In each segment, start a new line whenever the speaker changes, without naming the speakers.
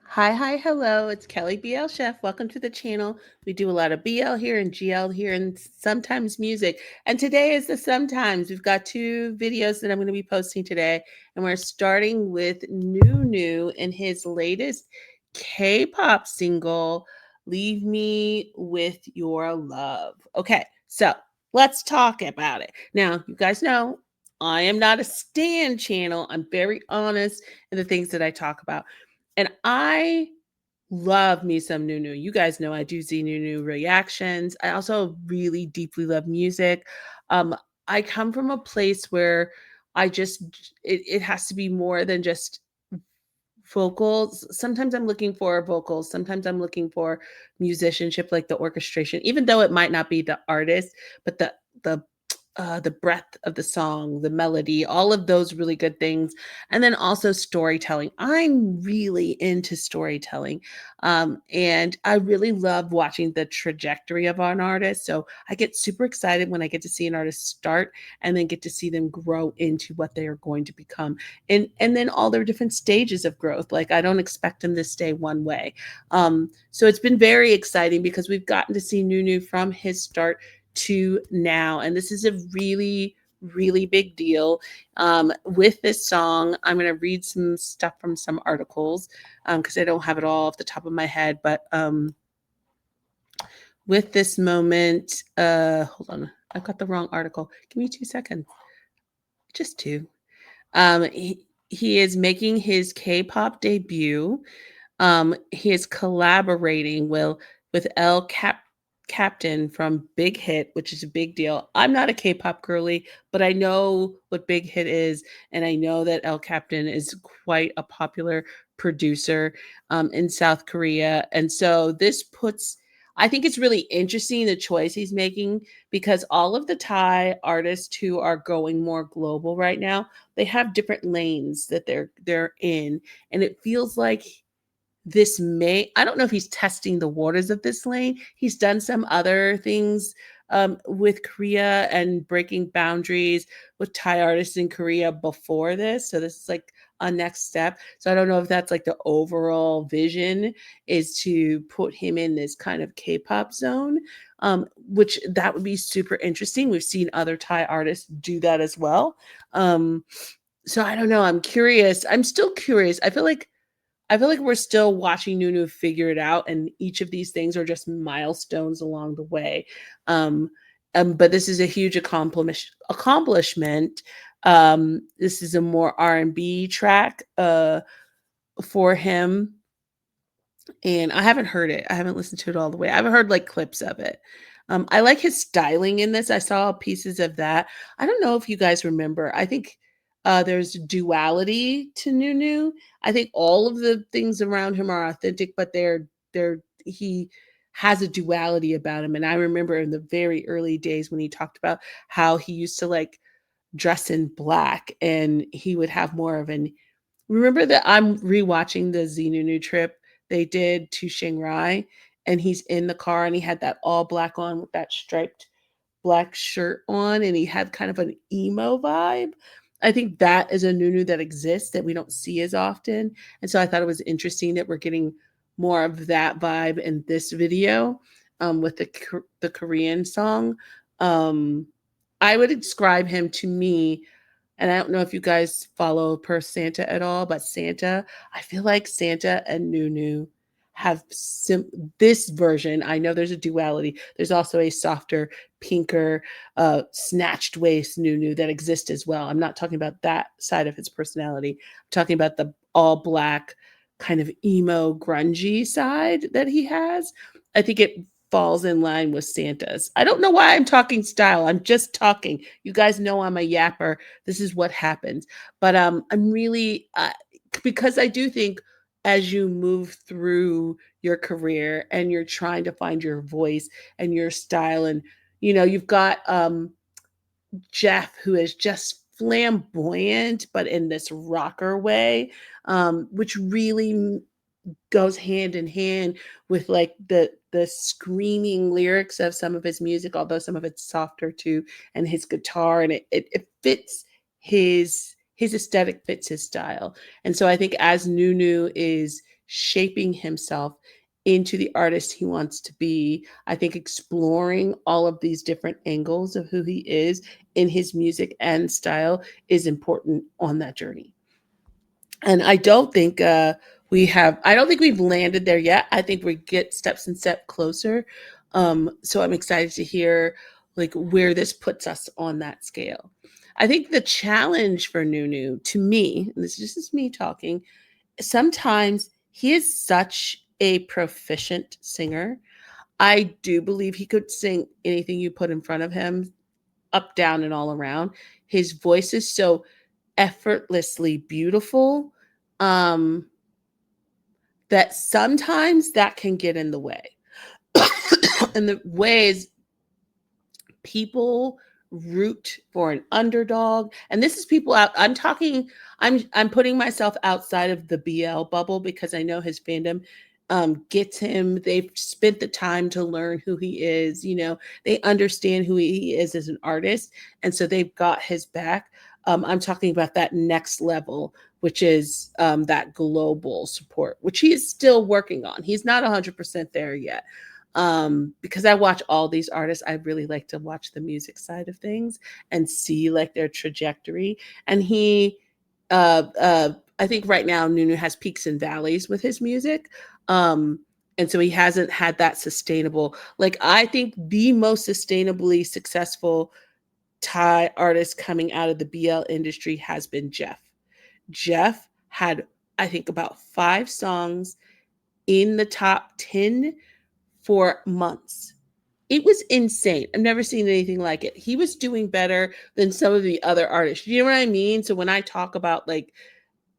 Hi, hello. It's Kelly BL Chef. Welcome to the channel. We do a lot of BL here and GL here and sometimes music. And today is the sometimes. We've got two videos that I'm going to be posting today. And we're starting with NuNew and his latest K-pop single, Leave Me With Your Love. Okay, so let's talk about it. Now, you guys know I am not a stan channel. I'm very honest in the things that I talk about. And I love me some NuNew. You guys know I do NuNew reactions. I also really deeply love music. Um, I come from a place where it has to be more than just vocals. Sometimes I'm looking for vocals. Sometimes I'm looking for musicianship, like the orchestration, even though it might not be the artist, but the breadth of the song, the melody, all of those really good things. And then also storytelling. I'm really into storytelling. And I really love watching the trajectory of an artist. So I get super excited when I get to see an artist start and then get to see them grow into what they are going to become. And then all their different stages of growth. Like I don't expect them to stay one way. So it's been very exciting because we've gotten to see NuNew from his start to now. And this is a really, really big deal. With this song, I'm going to read some stuff from some articles because I don't have it all off the top of my head. But with this moment, hold on, I've got the wrong article. Give me 2 seconds. Just two. He is making his K-pop debut. He is collaborating with Captain from Big Hit, which is a big deal. I'm not a K-pop girly, but I know what Big Hit is, and I know that El Captain is quite a popular producer in South Korea. And so I think it's really interesting the choice he's making because all of the Thai artists who are going more global right now, they have different lanes that they're in, and it feels like I don't know if he's testing the waters of this lane. He's done some other things with Korea and breaking boundaries with Thai artists in Korea before this. So this is like a next step. So I don't know if that's like the overall vision is to put him in this kind of K-pop zone, which that would be super interesting. We've seen other Thai artists do that as well. So I don't know. I'm curious. I'm still curious. I feel like we're still watching NuNew figure it out, and each of these things are just milestones along the way. Um, but this is a huge accomplishment. This is a more R&B track for him, and I haven't heard it. I haven't listened to it all the way. I haven't heard like clips of it. I like his styling in this. I saw pieces of that. I don't know if you guys remember. I think there's duality to NuNew. I think all of the things around him are authentic, but he has a duality about him. And I remember in the very early days when he talked about how he used to like dress in black and he would have more of an remember that I'm rewatching the NuNew trip they did to Chiang Rai, and he's in the car and he had that all black on with that striped black shirt on, and he had kind of an emo vibe. I think that is a NuNew that exists that we don't see as often, and so I thought it was interesting that we're getting more of that vibe in this video with the Korean song. Um, I would describe him to me and I don't know if you guys follow Per Santa at all, but Santa, I feel like Santa and NuNew have this version. I know there's a duality. There's also a softer, pinker, snatched waist NuNew that exists as well. I'm not talking about that side of his personality. I'm talking about the all black, kind of emo, grungy side that he has. I think it falls in line with Santa's. I don't know why I'm talking style. I'm just talking. You guys know I'm a yapper. This is what happens. But I'm really because I do think as you move through your career and you're trying to find your voice and your style and you've got Jeff who is just flamboyant but in this rocker way which really goes hand in hand with like the screaming lyrics of some of his music, although some of it's softer too, and his guitar, and it fits his aesthetic, fits his style. And so I think as NuNew is shaping himself into the artist he wants to be, I think exploring all of these different angles of who he is in his music and style is important on that journey. And I don't think we've landed there yet. I think we get steps and step closer. So I'm excited to hear like where this puts us on that scale. I think the challenge for NuNew, to me, and this is me talking, sometimes he is such a proficient singer. I do believe he could sing anything you put in front of him, up, down, and all around. His voice is so effortlessly beautiful, um, that sometimes that can get in the way. And the ways people root for an underdog, and this is people out, I'm putting myself outside of the BL bubble because I know his fandom gets him. They've spent the time to learn who he is, they understand who he is as an artist, and so they've got his back. I'm talking about that next level, which is that global support, which he is still working on. He's not 100% there yet, because I watch all these artists. I really like to watch the music side of things and see like their trajectory. And I think right now NuNew has peaks and valleys with his music. And so he hasn't had that sustainable, like I think the most sustainably successful Thai artist coming out of the BL industry has been Jeff. Jeff had, I think, about 5 songs in the top 10 for months. It was insane. I've never seen anything like it. He was doing better than some of the other artists. You know what I mean? So when I talk about like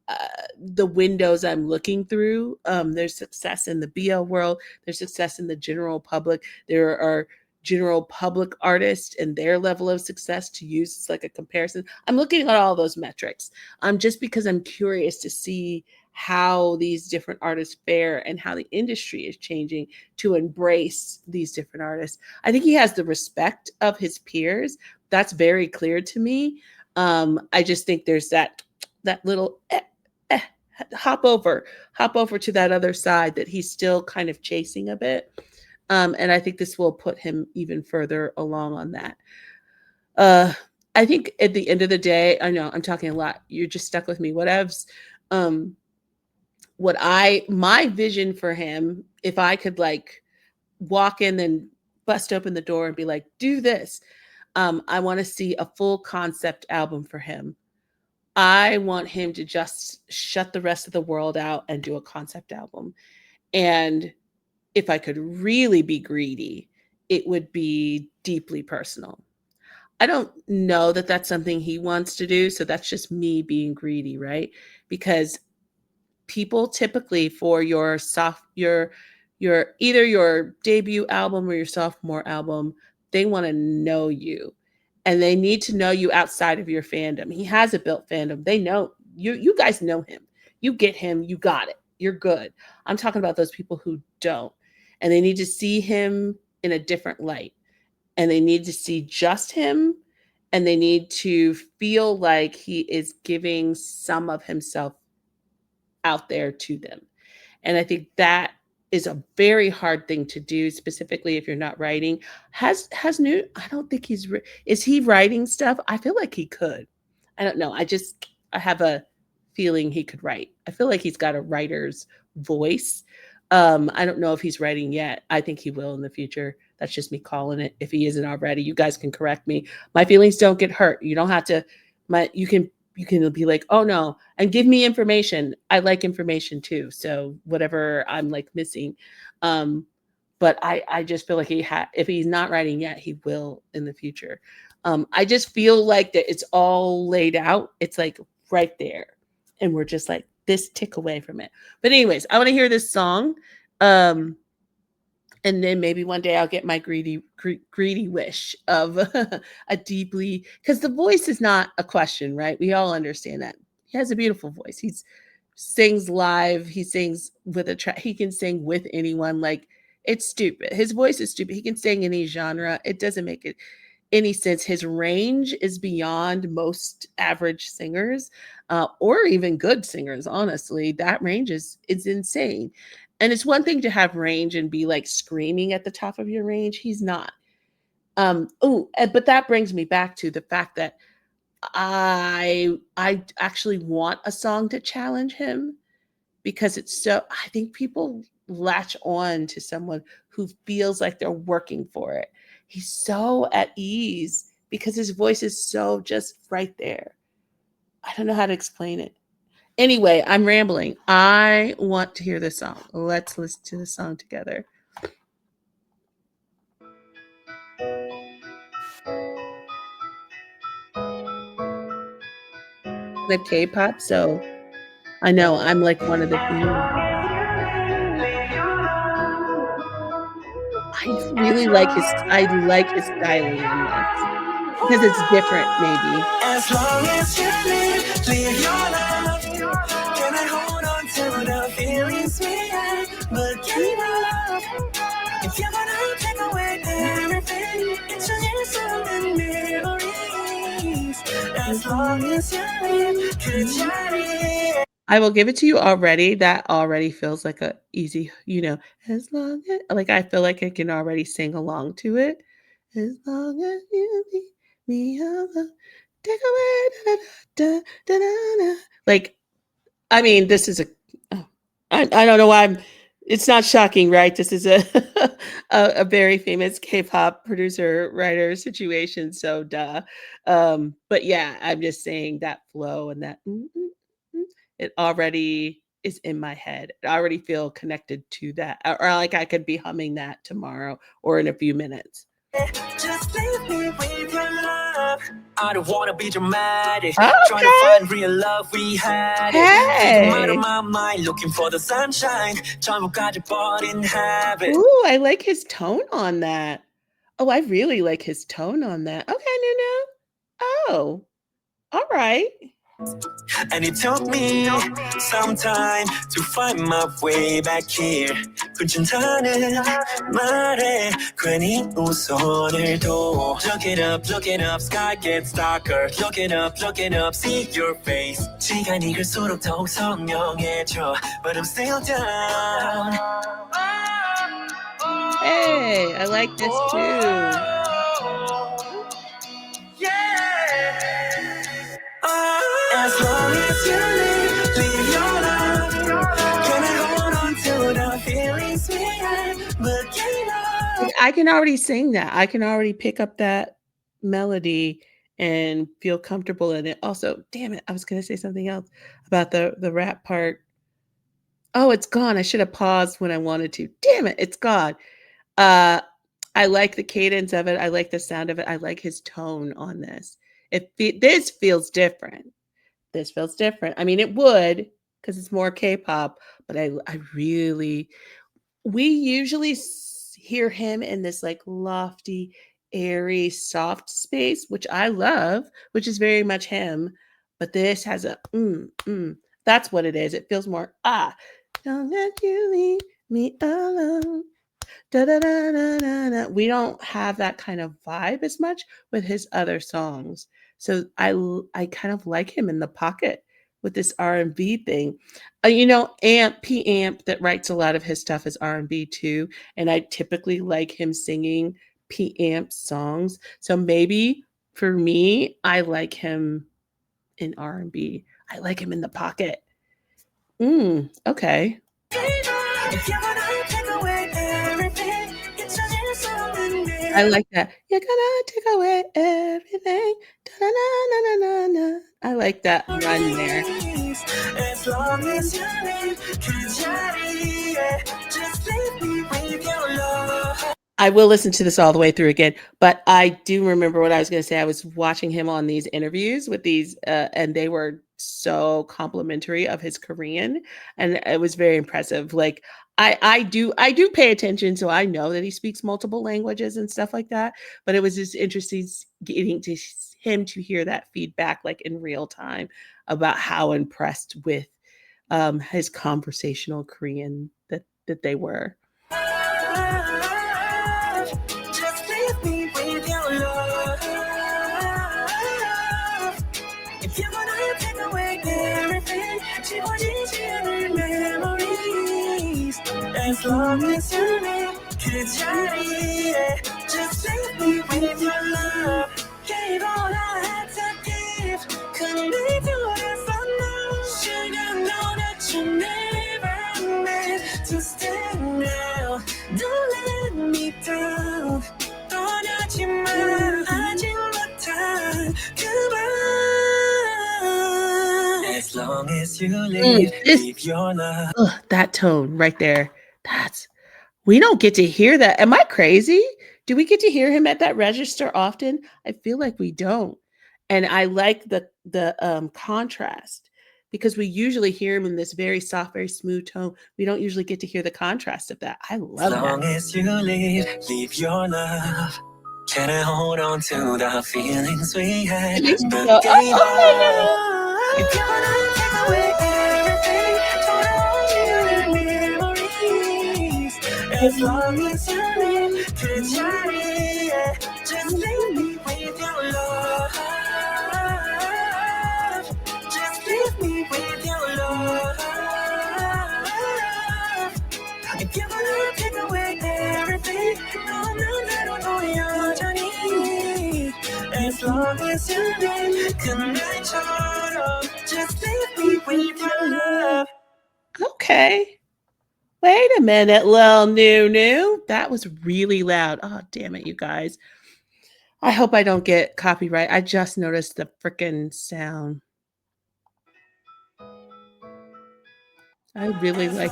uh, the windows I'm looking through, there's success in the BL world, there's success in the general public. There are general public artists and their level of success to use as like a comparison. I'm looking at all those metrics, just because I'm curious to see how these different artists fare and how the industry is changing to embrace these different artists. I think he has the respect of his peers. That's very clear to me. I just think there's that little eh, hop over to that other side that he's still kind of chasing a bit. And I think this will put him even further along on that. Uh, I think at the end of the day, I know I'm talking a lot. You're just stuck with me. Whatevs. Um, my vision for him, if I could like walk in and bust open the door and be like, do this. I want to see a full concept album for him. I want him to just shut the rest of the world out and do a concept album. And if I could really be greedy, it would be deeply personal. I don't know that that's something he wants to do. So that's just me being greedy, right? Because people typically for your either your debut album or your sophomore album, they want to know you, and they need to know you outside of your fandom. He has a built fandom. They know you guys know him. You get him, you got it. You're good. I'm talking about those people who don't, and they need to see him in a different light, and they need to see just him, and they need to feel like he is giving some of himself out there to them. And I think that is a very hard thing to do, specifically if you're not writing. Has new I don't think is he writing stuff? I feel like he could. I don't know. I have a feeling he could write. I feel like he's got a writer's voice. I don't know if he's writing yet. I think he will in the future. That's just me calling it. If he isn't already, you guys can correct me. My feelings don't get hurt. You don't have to you can be like, oh no, and give me information. I like information too. So whatever I'm like missing. Um, but I just feel like if he's not writing yet, he will in the future. I just feel like that it's all laid out. It's like right there. And we're just like this tick away from it. But anyways, I want to hear this song. Um, and then maybe one day I'll get my greedy wish of a deeply, because the voice is not a question, right? We all understand that he has a beautiful voice. sings live, he sings with a track, he can sing with anyone, like, it's stupid. His voice is stupid. He can sing any genre. It doesn't make it any sense. His range is beyond most average singers, or even good singers, honestly. That range is insane. And it's one thing to have range and be like screaming at the top of your range. He's not. But that brings me back to the fact that I actually want a song to challenge him, because it's so, I think people latch on to someone who feels like they're working for it. He's so at ease because his voice is so just right there. I don't know how to explain it. Anyway, I'm rambling. I want to hear this song. Let's listen to the song together. The K-pop, so I know I'm like one of the few. I like his styling in this because it's different maybe.
As long as you live your life. Can I hold on to the feelings we had, but gave up? If you're gonna take away everything, it's just some memories. As long as you live, could you?
I will give it to you already. That already feels like a easy, as long as, like, I feel like I can already sing along to it. As long as you leave me alone, take away, da, da, da, da, da. Like, I mean, this is a, oh, I don't know why it's not shocking, right? This is a, a very famous K-pop producer, writer situation. So, duh. But yeah, I'm just saying that flow and that, it already is in my head. I already feel connected to that, or like I could be humming that tomorrow or in a few minutes.
Just leave me with your love. I don't wanna be dramatic. Trying to
Okay.
find real love, we had it. Thinking out of
Hey.
my mind, looking for the sunshine. 전부까지 버린 habit.
Ooh, I like his tone on that. Oh, I really like his tone on that. Okay, NuNew. Oh, all right.
And it took me some time to find my way back here. 괜찮다는 말에 괜히 웃어 오늘도. Look it up, sky gets darker. Look it up, see your face. 시간이 갈수록 더욱 선명해져. But I'm still down.
Hey, I like this too.
As long as you live your life. Can I hold on to the feelings we had, but gave up?
I can already sing that. I can already pick up that melody and feel comfortable in it. Also, damn it, I was gonna say something else about the rap part. Oh, it's gone. I should have paused when I wanted to. Damn it, it's gone. Uh, I like the cadence of it. I like the sound of it. I like his tone on this. This feels different. This feels different. I mean, it would because it's more K-pop, but I really, we usually hear him in this like lofty, airy, soft space, which I love, which is very much him. But this has a That's what it is. It feels more don't let you leave me alone. Da, da, da, da, da, da. We don't have that kind of vibe as much with his other songs. So I kind of like him in the pocket with this R&B thing. Amp P Amp that writes a lot of his stuff is R&B too, and I typically like him singing P Amp songs. So maybe for me, I like him in R&B. I like him in the pocket. Okay.
If you wanna take away everything, it's just
I like that. "You're gonna take away everything. Da-na-na-na-na-na." I like that run there.
as long as you live, 그 자리에 just leave me with your love.
I will listen to this all the way through again, but I do remember what I was gonna say. I was watching him on these interviews with these, and they were so complimentary of his Korean, and it was very impressive. Like, I do pay attention, so I know that he speaks multiple languages and stuff like that, but it was just interesting getting to him to hear that feedback, like, in real time about how impressed with, his conversational Korean that they were.
Just leave me with your love. If you're gonna take away everything, 지워지지 않을 memories. As long as you live 그 자리에, just leave me with your love. Gave all I had to give, couldn't leave you if I know. Should've known that you never meant to stay now. Don't let me down. 떠나지 마. 아직 못한 그만. As long as you live, leave your love.
That tone right there. We don't get to hear that. Am I crazy? Do we get to hear him at that register often? I feel like we don't. And I like the contrast because we usually hear him in this very soft, very smooth tone. We don't usually get to hear the contrast of that. I love that.
As long as you live, leave your love. Can I hold on to the feelings we had?
It makes me
But
go,
gave
oh my God.
up. If you're gonna take away everything, don't hold your memories. As long as you live, 그 자리에, just leave me with your love. Just leave me with your love. If you're gonna take away everything, 너는 대로 여전히. As long as you live, 그날처럼. Just leave me with your love.
Okay. Wait a minute, Lil NuNew. That was really loud. Oh, damn it, you guys. I hope I don't get copyright. I just noticed the freaking sound. I really like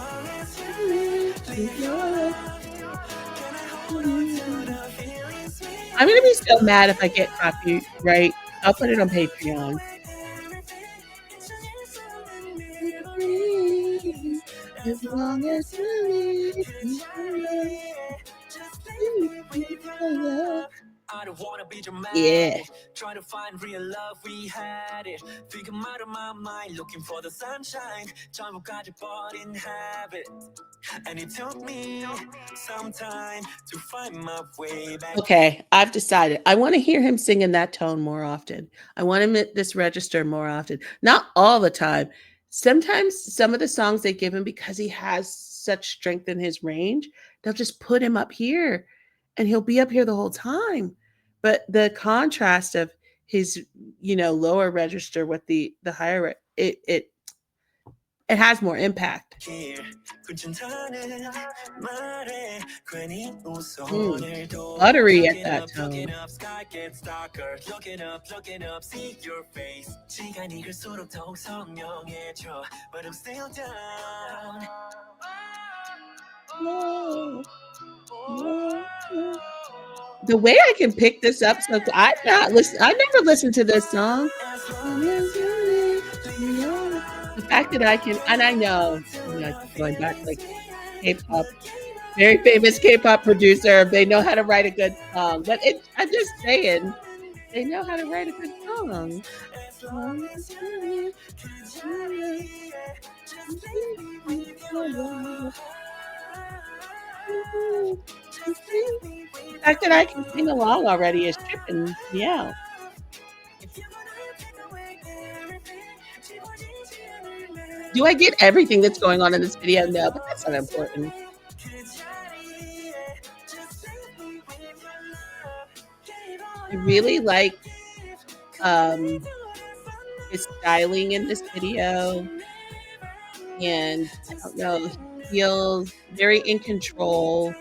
I'm gonna be so mad if I get copyright. I'll put it on Patreon. As long as you live,
I don't wanna be dramatic.
yeah.
Try to find real love, we had it. Think I'm out of my mind, looking for the sunshine. 전부까지 버린 habit. And it took me some time to find my way back.
Okay, I've decided. I want to hear him sing in that tone more often. I want him at this register more often. Not all the time. Sometimes some of the songs they give him because he has such strength in his range, they'll just put him up here and he'll be up here the whole time. But the contrast of his, lower register with the higher it has more impact. Buttery at that tone. The way I can pick this up, so I never listened to this song. The fact that I can, and I know, going back like K-pop, very famous K-pop producer, they know how to write a good song. But I'm just saying, they know how to write a good song. The fact that I can sing along already is tripping me out. Do I get everything that's going on in this video? No, but that's not important. I really like his styling in this video. And I don't know, he feels very in control.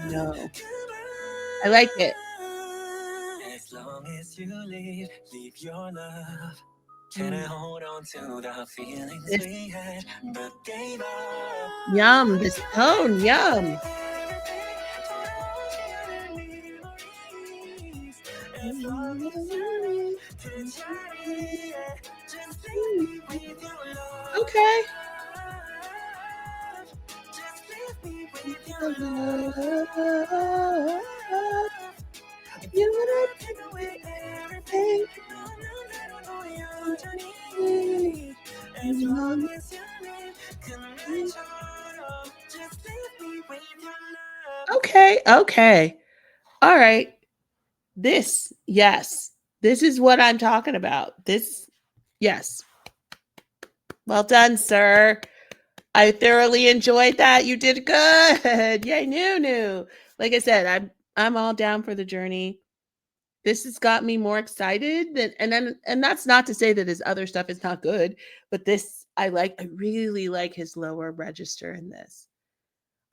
No. I like it.
As long as you live your love. Can I hold on to the feelings we had, but gave up?
Yum, this tone, yum. Okay. You wanna take away everything. Okay, okay. All right. This, yes. This is what I'm talking about. This, yes. Well done, sir. I thoroughly enjoyed that. You did good. Yay, NuNew. Like I said, I'm all down for the journey. This has got me more excited than and that's not to say that his other stuff is not good, but this I really like his lower register in this.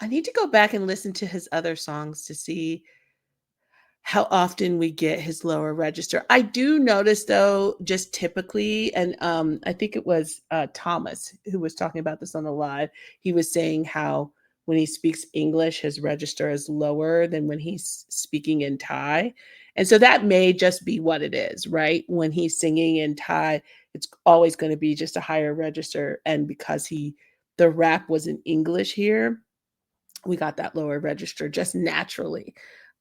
I need to go back and listen to his other songs to see how often we get his lower register. I do notice though, just typically, and I think it was Thomas who was talking about this on the live. He was saying how when he speaks English, his register is lower than when he's speaking in Thai. And so that may just be what it is, right? When he's singing in Thai, it's always going to be just a higher register. And because the rap was in English here, we got that lower register just naturally.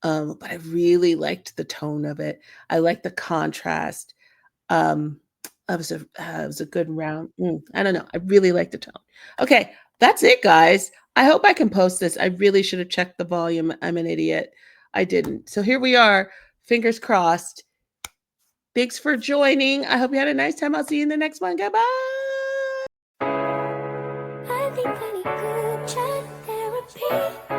But I really liked the tone of it. I liked the contrast. Um, it was a good round. I don't know. I really like the tone. Okay, that's it, guys. I hope I can post this. I really should have checked the volume. I'm an idiot. I didn't. So here we are. Fingers crossed. Thanks for joining. I hope you had a nice time. I'll see you in the next one. Goodbye. I think I need good chat therapy.